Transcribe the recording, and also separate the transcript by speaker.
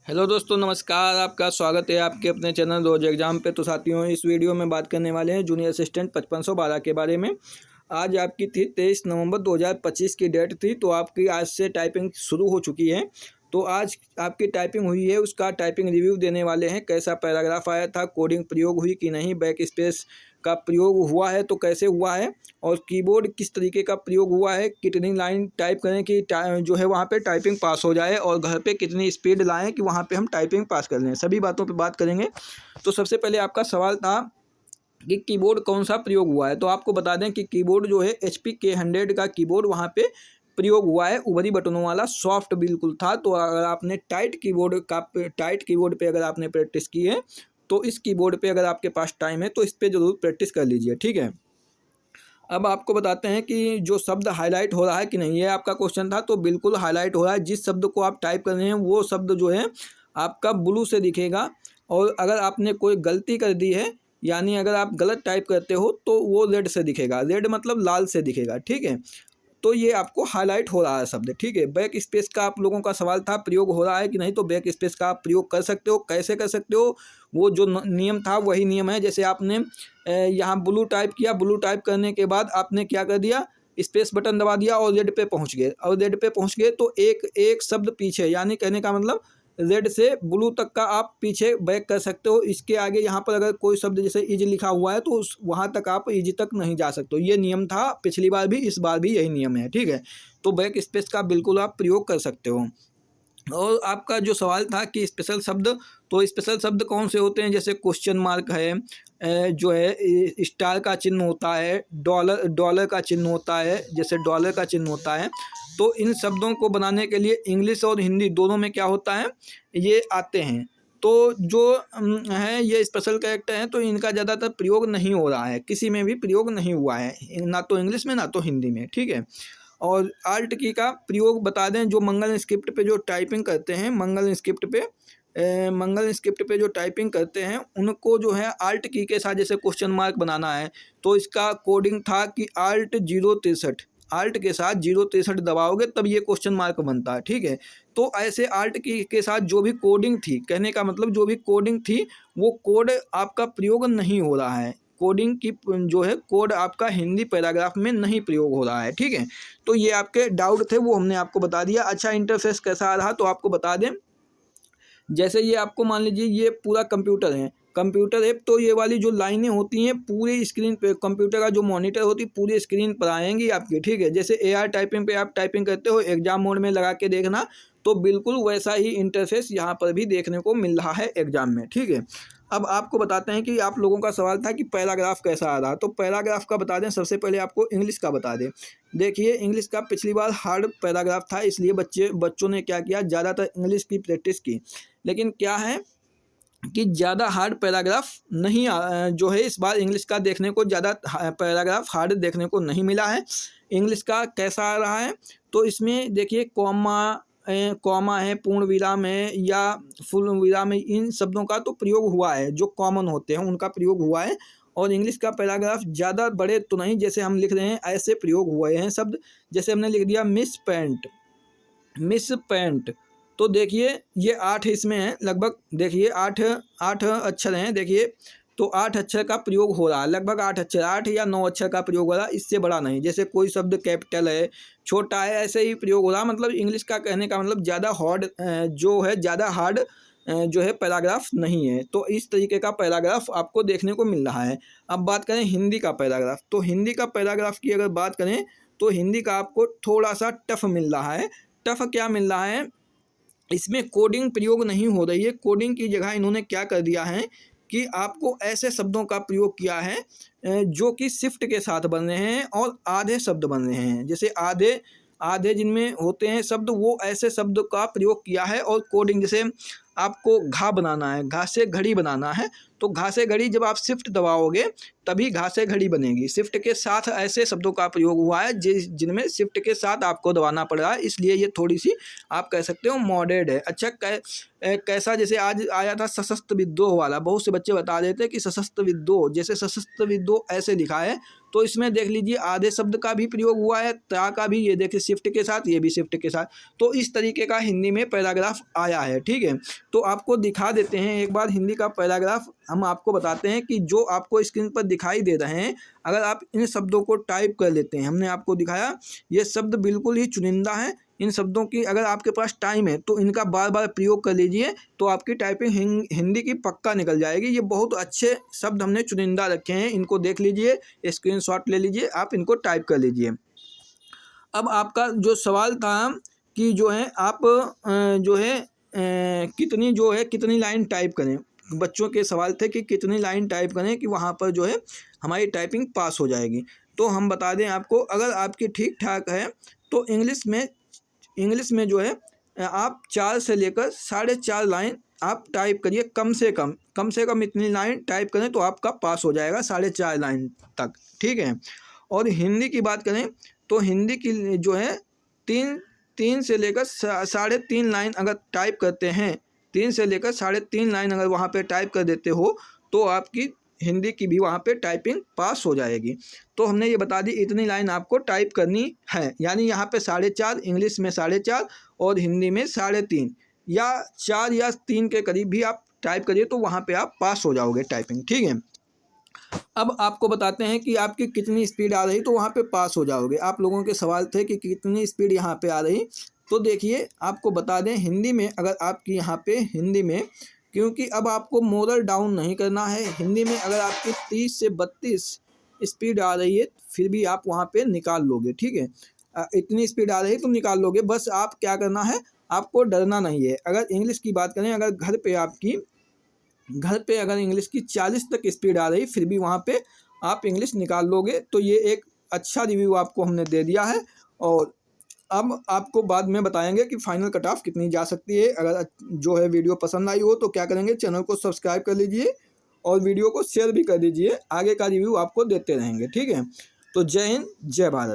Speaker 1: Hello दोस्तों, नमस्कार। आपका स्वागत है आपके अपने चैनल रोज एग्जाम पे। तो साथियों, इस वीडियो में बात करने वाले हैं जूनियर असिस्टेंट 5512 के बारे में। आज आपकी थी 23 नवंबर 2025 की डेट थी। तो आपकी आज से टाइपिंग शुरू हो चुकी है। तो आज आपकी टाइपिंग हुई है, उसका टाइपिंग रिव्यू देने वाले हैं। कैसा पैराग्राफ आया था, कोडिंग प्रयोग हुई कि नहीं, बैक स्पेस का प्रयोग हुआ है तो कैसे हुआ है, और कीबोर्ड किस तरीके का प्रयोग हुआ है, कितनी लाइन टाइप करें कि जो है वहाँ पे टाइपिंग पास हो जाए, और घर पे कितनी स्पीड लाएं कि वहाँ पे हम टाइपिंग पास कर लें। सभी बातों पे बात करेंगे। तो सबसे पहले आपका सवाल था कि कीबोर्ड कौन सा प्रयोग हुआ है। तो आपको बता दें कि कीबोर्ड जो है HP K100 का कीबोर्ड वहाँ पे प्रयोग हुआ है। उभरी बटनों वाला सॉफ्ट बिल्कुल था। तो अगर आपने टाइट कीबोर्ड पे अगर आपने प्रैक्टिस की है तो इस कीबोर्ड पे अगर आपके पास टाइम है तो इस पे ज़रूर प्रैक्टिस कर लीजिए, ठीक है। अब आपको बताते हैं कि जो शब्द हाईलाइट हो रहा है कि नहीं, ये आपका क्वेश्चन था। तो बिल्कुल हाईलाइट हो रहा है। जिस शब्द को आप टाइप कर रहे हैं वो शब्द जो है आपका ब्लू से दिखेगा, और अगर आपने कोई गलती कर दी है, यानी अगर आप गलत टाइप करते हो तो वो रेड से दिखेगा। रेड मतलब लाल से दिखेगा, ठीक है। तो ये आपको हाईलाइट हो रहा है शब्द, ठीक है। बैक स्पेस का आप लोगों का सवाल था, प्रयोग हो रहा है कि नहीं। तो बैक स्पेस का आप प्रयोग कर सकते हो। कैसे कर सकते हो, वो जो नियम था वही नियम है। जैसे आपने यहाँ ब्लू टाइप किया, ब्लू टाइप करने के बाद आपने क्या कर दिया, स्पेस बटन दबा दिया और रेड पे पहुँच गए, और रेड पे पहुँच गए तो एक एक शब्द पीछे, यानी कहने का मतलब रेड से ब्लू तक का आप पीछे बैक कर सकते हो। इसके आगे यहाँ पर अगर कोई शब्द जैसे इज लिखा हुआ है तो उस वहाँ तक आप इज तक नहीं जा सकते हो। ये नियम था पिछली बार भी, इस बार भी यही नियम है, ठीक है। तो बैक स्पेस का बिल्कुल आप प्रयोग कर सकते हो। और आपका जो सवाल था कि स्पेशल शब्द, तो स्पेशल शब्द कौन से होते हैं, जैसे क्वेश्चन मार्क है, जो है स्टार का चिन्ह होता है, डॉलर डॉलर का चिन्ह होता है, जैसे डॉलर का चिन्ह होता है। तो इन शब्दों को बनाने के लिए इंग्लिश और हिंदी दोनों में क्या होता है, ये आते हैं। तो जो है ये स्पेशल कैरेक्टर हैं, तो इनका ज़्यादातर प्रयोग नहीं हो रहा है, किसी में भी प्रयोग नहीं हुआ है, ना तो इंग्लिश में ना तो हिंदी में, ठीक है। और आल्ट की का प्रयोग बता दें, जो मंगल स्क्रिप्ट पे जो टाइपिंग करते हैं, मंगल स्क्रिप्ट पे जो टाइपिंग करते हैं उनको जो है आल्ट की के साथ जैसे क्वेश्चन मार्क बनाना है, तो इसका कोडिंग था कि आल्ट के साथ 063 दबाओगे तब ये क्वेश्चन मार्क बनता है, ठीक है। तो ऐसे आल्ट की के साथ जो भी कोडिंग थी, कहने का मतलब जो भी कोडिंग थी वो कोड आपका प्रयोग नहीं हो रहा है। कोडिंग की जो है कोड आपका हिंदी पैराग्राफ में नहीं प्रयोग हो रहा है, ठीक है। तो ये आपके डाउट थे, वो हमने आपको बता दिया। अच्छा, इंटरफेस कैसा आ रहा तो आपको बता दें। जैसे ये आपको मान लीजिए ये पूरा कंप्यूटर है, कंप्यूटर ऐप, तो ये वाली जो लाइनें होती हैं पूरी स्क्रीन पे, कंप्यूटर का जो मॉनिटर होती है पूरी स्क्रीन पर आएंगी आपकी, ठीक है। जैसे AR टाइपिंग पे आप टाइपिंग करते हो, एग्जाम मोड में लगा के देखना, तो बिल्कुल वैसा ही इंटरफेस यहाँ पर भी देखने को मिल रहा है एग्जाम में, ठीक है। अब आपको बताते हैं कि आप लोगों का सवाल था कि पैराग्राफ कैसा आ रहा। तो पैराग्राफ का बता दें, सबसे पहले आपको इंग्लिश का बता दें। देखिए, इंग्लिश का पिछली बार हार्ड पैराग्राफ था, इसलिए बच्चों ने क्या किया, ज़्यादातर इंग्लिश की प्रैक्टिस की। लेकिन क्या है कि ज़्यादा हार्ड पैराग्राफ नहीं जो है इस बार इंग्लिश का देखने को ज़्यादा पैराग्राफ हार्ड देखने को नहीं मिला है। इंग्लिश का कैसा आ रहा है, तो इसमें देखिए कॉमा है, पूर्ण विराम है या फुल विराम है, इन शब्दों का तो प्रयोग हुआ है, जो कॉमन होते हैं उनका प्रयोग हुआ है। और इंग्लिश का पैराग्राफ ज़्यादा बड़े तो नहीं, जैसे हम लिख रहे हैं ऐसे प्रयोग हुए हैं शब्द। जैसे हमने लिख दिया मिस पैंट, तो देखिए ये 8 इसमें है लगभग, देखिए 8 अक्षर हैं, देखिए। तो 8 अक्षर का प्रयोग हो रहा है, लगभग 8 अक्षर, 8 या 9 अक्षर का प्रयोग हो रहा है, इससे बड़ा नहीं। जैसे कोई शब्द कैपिटल है, छोटा है, ऐसे ही प्रयोग हो रहा है। मतलब इंग्लिश का कहने का मतलब ज़्यादा हार्ड जो है, ज़्यादा हार्ड जो है पैराग्राफ नहीं है। तो इस तरीके का पैराग्राफ आपको देखने को मिल रहा है। अब बात करें हिंदी का पैराग्राफ, तो हिंदी का पैराग्राफ की अगर बात करें तो हिंदी का आपको थोड़ा सा टफ मिल रहा है। टफ क्या मिल रहा है, इसमें कोडिंग प्रयोग नहीं हो रही है। कोडिंग की जगह इन्होंने क्या कर दिया है कि आपको ऐसे शब्दों का प्रयोग किया है जो कि शिफ्ट के साथ बन रहे हैं और आधे शब्द बन रहे हैं। जैसे आधे आधे जिनमें होते हैं शब्द, वो ऐसे शब्द का प्रयोग किया है। और कोडिंग, जैसे आपको घा बनाना है, घा से घड़ी बनाना है, तो घासे घड़ी जब आप शिफ्ट दबाओगे तभी घासे घड़ी बनेगी। शिफ्ट के साथ ऐसे शब्दों का प्रयोग हुआ है जिनमें शिफ्ट के साथ आपको दबाना पड़ रहा है, इसलिए ये थोड़ी सी आप कह सकते हो मॉडर्ड है। अच्छा कैसा, जैसे आज आया था सशस्त्र विद्रोह वाला, बहुत से बच्चे बता देते हैं कि सशस्त्र विद्रोह, जैसे सशस्त्र विद्रोह ऐसे लिखा है तो इसमें देख लीजिए आधे शब्द का भी प्रयोग हुआ है, ता का भी, ये देखिए शिफ्ट के साथ, ये भी शिफ्ट के साथ। तो इस तरीके का हिंदी में पैराग्राफ आया है। ठीक है, तो आपको दिखा देते हैं एक बार हिंदी का पैराग्राफ। हम आपको बताते हैं कि जो आपको स्क्रीन पर दिखाई दे रहे हैं, अगर आप इन शब्दों को टाइप कर लेते हैं, हमने आपको दिखाया ये शब्द बिल्कुल ही चुनिंदा है। इन शब्दों की अगर आपके पास टाइम है तो इनका बार बार प्रयोग कर लीजिए, तो आपकी टाइपिंग हिंदी की पक्का निकल जाएगी। ये बहुत अच्छे शब्द हमने चुनिंदा रखे हैं, इनको देख लीजिए, स्क्रीनशॉट ले लीजिए, आप इनको टाइप कर लीजिए। अब आपका जो सवाल था कि जो है आप जो है कितनी लाइन टाइप करें, बच्चों के सवाल थे कि कितनी लाइन टाइप करें कि वहाँ पर जो है हमारी टाइपिंग पास हो जाएगी। तो हम बता दें आपको, अगर आपकी ठीक ठाक है तो इंग्लिश में जो है आप 4 से लेकर 4.5 लाइन आप टाइप करिए, कम से कम इतनी लाइन टाइप करें तो आपका पास हो जाएगा 4.5 लाइन तक। ठीक है, और हिंदी की बात करें तो हिंदी की जो है 3 से लेकर 3.5 लाइन अगर टाइप करते हैं, 3 से लेकर 3.5 लाइन अगर वहाँ पे टाइप कर देते हो तो आपकी हिंदी की भी वहाँ पे टाइपिंग पास हो जाएगी। तो हमने ये बता दी इतनी लाइन आपको टाइप करनी है, यानी यहाँ पे 4.5, इंग्लिश में 4.5 और हिंदी में 3.5 या 4 या 3 के करीब भी आप टाइप करिए तो वहाँ पे आप पास हो जाओगे टाइपिंग। ठीक है, अब आपको बताते हैं कि आपकी कितनी स्पीड आ रही तो वहाँ पे पास हो जाओगे। आप लोगों के सवाल थे कि कितनी स्पीड यहाँ पे आ रही, तो देखिए आपको बता दें हिंदी में, अगर आपकी यहाँ पे हिंदी में, क्योंकि अब आपको मोरल डाउन नहीं करना है, हिंदी में अगर आपकी 30 से 32 स्पीड आ रही है फिर भी आप वहाँ पे निकाल लोगे। ठीक है, इतनी स्पीड आ रही है तो निकाल लोगे, बस आप क्या करना है, आपको डरना नहीं है। अगर इंग्लिश की बात करें, अगर घर पे अगर इंग्लिश की 40 तक स्पीड आ रही फिर भी वहाँ पे आप इंग्लिश निकाल लोगे, तो ये एक अच्छा रिव्यू आपको हमने दे दिया है। और अब आपको बाद में बताएंगे कि फाइनल कट ऑफ कितनी जा सकती है। अगर जो है वीडियो पसंद आई हो तो क्या करेंगे, चैनल को सब्सक्राइब कर लीजिए और वीडियो को शेयर भी कर दीजिए, आगे का रिव्यू आपको देते रहेंगे। ठीक है, तो जय हिंद, जय भारत।